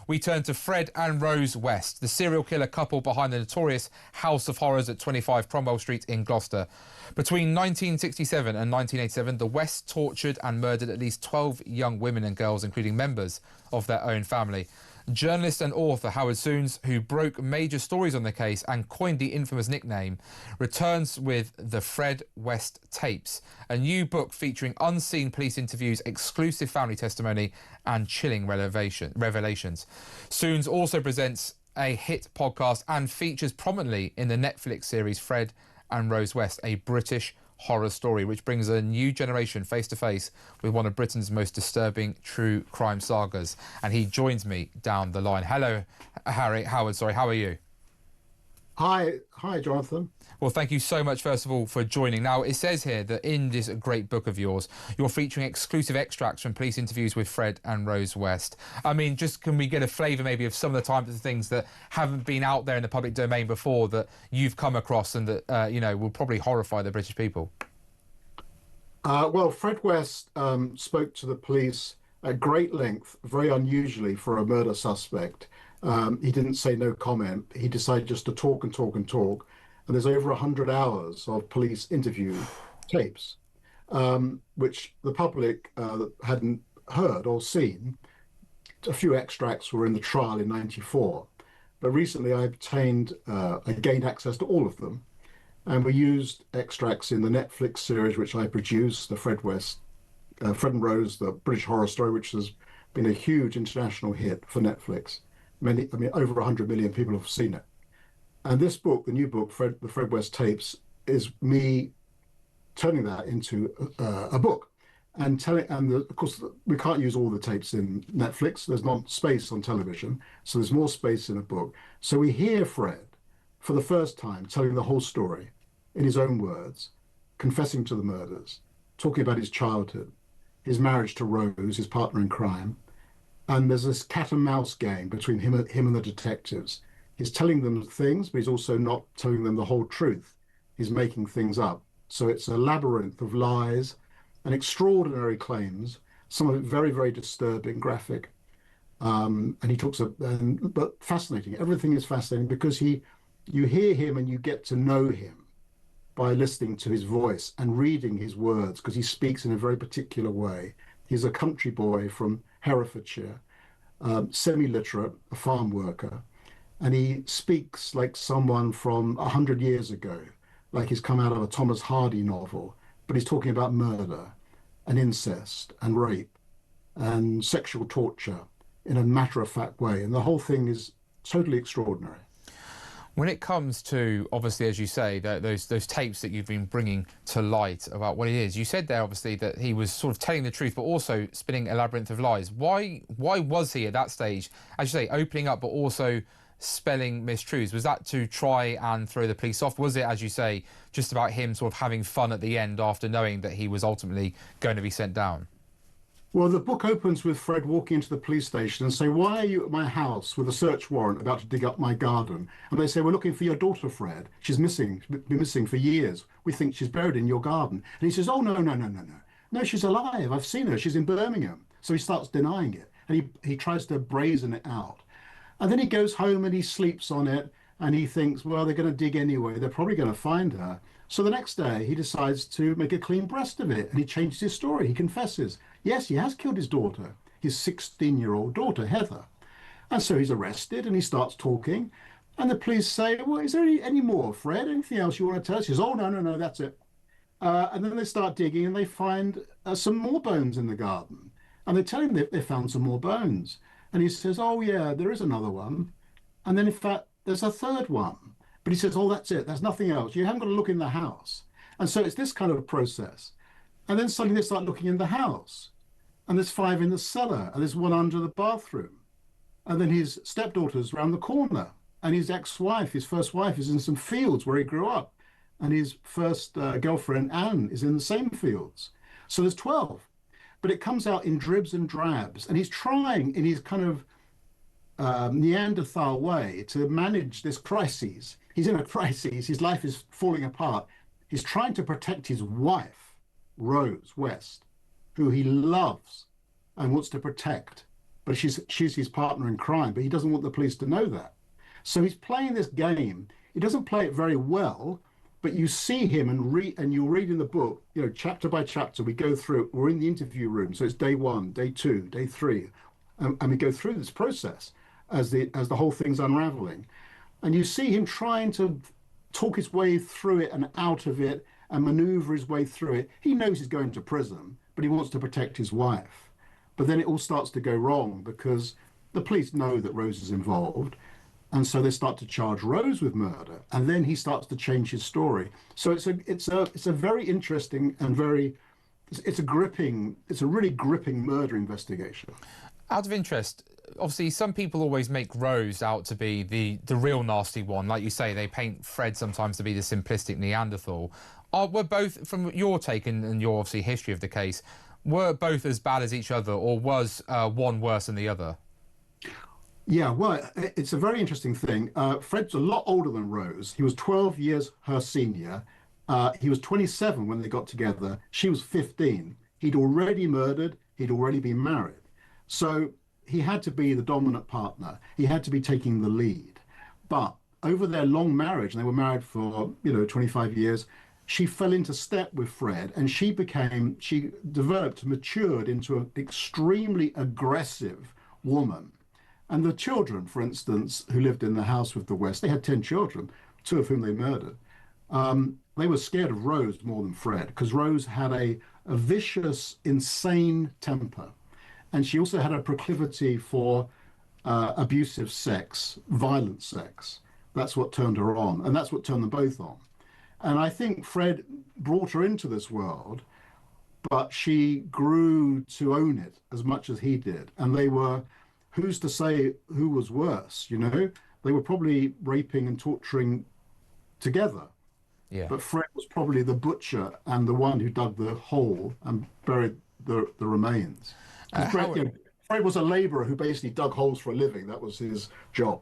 we turn to Fred and Rose West, the serial killer couple behind the notorious House of Horrors at 25 Cromwell Street in Gloucester. Between 1967 and 1987, the Wests tortured and murdered at least 12 young women and girls, including members of their own family. Journalist and author Howard Soons, who broke major stories on the case and coined the infamous nickname, returns with the Fred West Tapes, a new book featuring unseen police interviews, exclusive family testimony and chilling revelations. Soons also presents a hit podcast and features prominently in the Netflix series Fred and Rose West, a British horror story which brings a new generation face to face with one of Britain's most disturbing true crime sagas. And he joins me down the line. Hello, Howard, how are you? Hi, Jonathan. Well, thank you so much, first of all, for joining. Now, it says here that in this great book of yours, you're featuring exclusive extracts from police interviews with Fred and Rose West. I mean, just can we get a flavour maybe of some of the types of things that haven't been out there in the public domain before that you've come across and that, will probably horrify the British people? Well, Fred West spoke to the police at great length, very unusually for a murder suspect. He didn't say no comment. He decided just to talk and talk and talk. And there's over 100 hours of police interview tapes, which the public hadn't heard or seen. A few extracts were in the trial in '94. But recently I gained access to all of them. And we used extracts in the Netflix series, which I produced, the Fred and Rose, the British horror story, which has been a huge international hit for Netflix. Over 100 million people have seen it. And this book, the new book, the Fred West Tapes, is me turning that into a book and of course, we can't use all the tapes in Netflix. There's not space on television, so there's more space in a book. So we hear Fred for the first time telling the whole story in his own words, confessing to the murders, talking about his childhood, his marriage to Rose, his partner in crime. And there's this cat and mouse game between him and the detectives. He's telling them things, but he's also not telling them the whole truth. He's making things up. So it's a labyrinth of lies and extraordinary claims, some of it very, very disturbing, graphic. And he talks about, but fascinating. Everything is fascinating because you hear him and you get to know him by listening to his voice and reading his words, because he speaks in a very particular way. He's a country boy from Herefordshire, semi-literate, a farm worker, and he speaks like someone from 100 years ago, like he's come out of a Thomas Hardy novel, but he's talking about murder and incest and rape and sexual torture in a matter-of-fact way, and the whole thing is totally extraordinary. When it comes to, obviously, as you say, those tapes that you've been bringing to light about what it is, you said there, obviously, that he was sort of telling the truth, but also spinning a labyrinth of lies. Why was he at that stage, as you say, opening up, but also spelling mistruths? Was that to try and throw the police off? Was it, as you say, just about him sort of having fun at the end after knowing that he was ultimately going to be sent down? Well, the book opens with Fred walking into the police station and saying, "Why are you at my house with a search warrant about to dig up my garden?" And they say, "We're looking for your daughter, Fred. She's missing, been missing for years. We think she's buried in your garden." And he says, "Oh, no. No, she's alive. I've seen her. She's in Birmingham." So he starts denying it. And he tries to brazen it out. And then he goes home and he sleeps on it. And he thinks, well, they're going to dig anyway. They're probably going to find her. So the next day, he decides to make a clean breast of it. And he changes his story. He confesses. Yes, he has killed his daughter, his 16-year-old daughter, Heather. And so he's arrested and he starts talking. And the police say, "Well, is there any more, Fred? Anything else you want to tell us?" He says, "Oh, no, that's it." And then they start digging and they find some more bones in the garden. And they tell him they found some more bones. And he says, "Oh, yeah, there is another one." And then, in fact, there's a third one. But he says, "Oh, that's it. There's nothing else. You haven't got to look in the house." And so it's this kind of a process. And then suddenly they start looking in the house. And there's 5 in the cellar. And there's 1 under the bathroom. And then his stepdaughter's round the corner. And his ex-wife, his first wife, is in some fields where he grew up. And his first girlfriend, Anne, is in the same fields. So there's 12. But it comes out in dribs and drabs. And he's trying in his kind of Neanderthal way to manage this crisis. He's in a crisis. His life is falling apart. He's trying to protect his wife, Rose West, who he loves and wants to protect. but she's his partner in crime, but he doesn't want the police to know that. So he's playing this game. He doesn't play it very well, but you see him and you'll read in the book, chapter by chapter, we go through, we're in the interview room. So it's day 1, day 2, day 3. And we go through this process as the whole thing's unraveling. And you see him trying to talk his way through it and out of it and maneuver his way through it. He knows he's going to prison, but he wants to protect his wife. But then it all starts to go wrong because the police know that Rose is involved. And so they start to charge Rose with murder. And then he starts to change his story. So it's a very interesting and it's a really gripping murder investigation. Out of interest, obviously some people always make Rose out to be the real nasty one. Like you say, they paint Fred sometimes to be the simplistic Neanderthal. Were both, from your take and your obviously history of the case, were both as bad as each other, or was one worse than the other? Yeah, well, it's a very interesting thing. Fred's a lot older than Rose. He was 12 years her senior. He was 27 when they got together. She was 15. He'd already murdered. He'd already been married. So he had to be the dominant partner. He had to be taking the lead. But over their long marriage, and they were married for, 25 years, she fell into step with Fred, and she matured into an extremely aggressive woman. And the children, for instance, who lived in the house with the West, they had 10 children, 2 of whom they murdered. They were scared of Rose more than Fred, because Rose had a vicious, insane temper. And she also had a proclivity for abusive sex, violent sex. That's what turned her on, and that's what turned them both on. And I think Fred brought her into this world, but she grew to own it as much as he did. And they were, who's to say who was worse, They were probably raping and torturing together. Yeah. But Fred was probably the butcher and the one who dug the hole and buried the remains. Fred was a labourer who basically dug holes for a living. That was his job.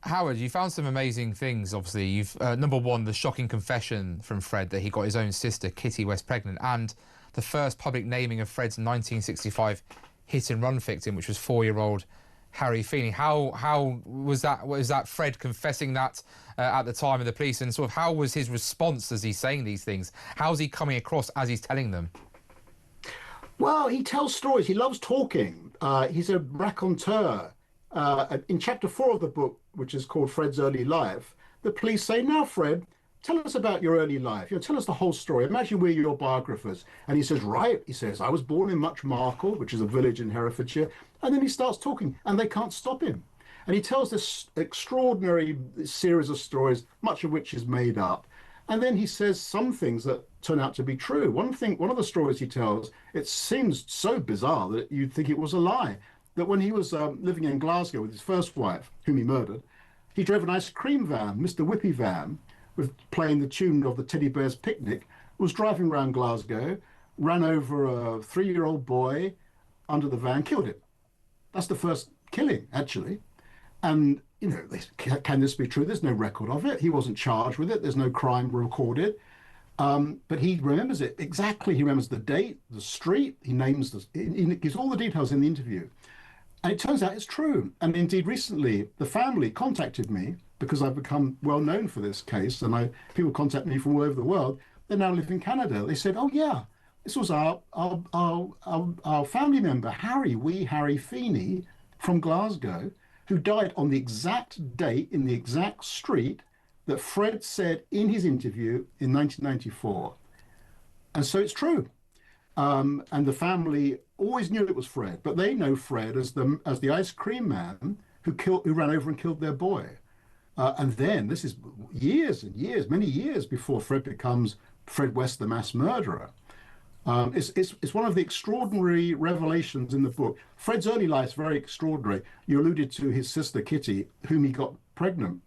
Howard, you found some amazing things, obviously. You've number one, the shocking confession from Fred that he got his own sister, Kitty West, pregnant, and the first public naming of Fred's 1965 hit-and-run victim, which was 4-year-old Harry Feny. How was that? Was that Fred confessing that at the time of the police, and sort of how was his response as he's saying these things? How's he coming across as he's telling them? Well, he tells stories. He loves talking. He's a raconteur. In chapter 4 of the book, which is called Fred's Early Life, the police say, "Now, Fred, tell us about your early life. Tell us the whole story. Imagine we're your biographers." And he says, "Right." He says, "I was born in Muchmarcle, which is a village in Herefordshire." And then he starts talking, and they can't stop him. And he tells this extraordinary series of stories, much of which is made up. And then he says some things that turn out to be true. One of the stories he tells, it seems so bizarre that you'd think it was a lie. That when he was living in Glasgow with his first wife, whom he murdered, he drove an ice cream van, Mr. Whippy van, with playing the tune of the Teddy Bears Picnic, was driving around Glasgow, ran over a 3-year-old boy under the van, killed him. That's the first killing, actually. And, can this be true? There's no record of it. He wasn't charged with it. There's no crime recorded. But he remembers it exactly. He remembers the date, the street. He gives all the details in the interview. And it turns out it's true. And indeed, recently, the family contacted me because I've become well known for this case. And people contact me from all over the world. They now live in Canada. They said, "Oh, yeah, this was our family member, Harry Feny from Glasgow, who died on the exact date in the exact street that Fred said in his interview in 1994. And so it's true. And the family always knew it was Fred, but they know Fred as the ice cream man who ran over and killed their boy. And then this is years and years, many years before Fred becomes Fred West, the mass murderer. It's one of the extraordinary revelations in the book. Fred's early life is very extraordinary. You alluded to his sister Kitty, whom he got pregnant.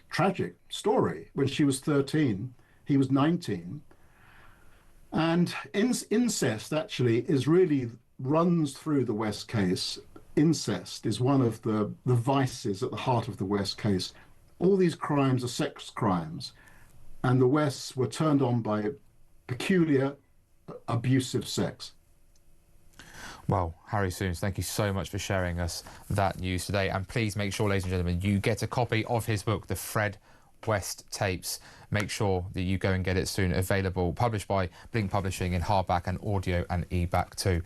Tragic story. When she was 13, he was 19. And incest actually runs through the West case. Incest is one of the vices at the heart of the West case. All these crimes are sex crimes, and the Wests were turned on by peculiar, abusive sex. Well, Harry Soons, thank you so much for sharing us that news today. And please make sure, ladies and gentlemen, you get a copy of his book, The Fred West Tapes. Make sure that you go and get it soon. Available, published by Blink Publishing in hardback and audio and e-back too.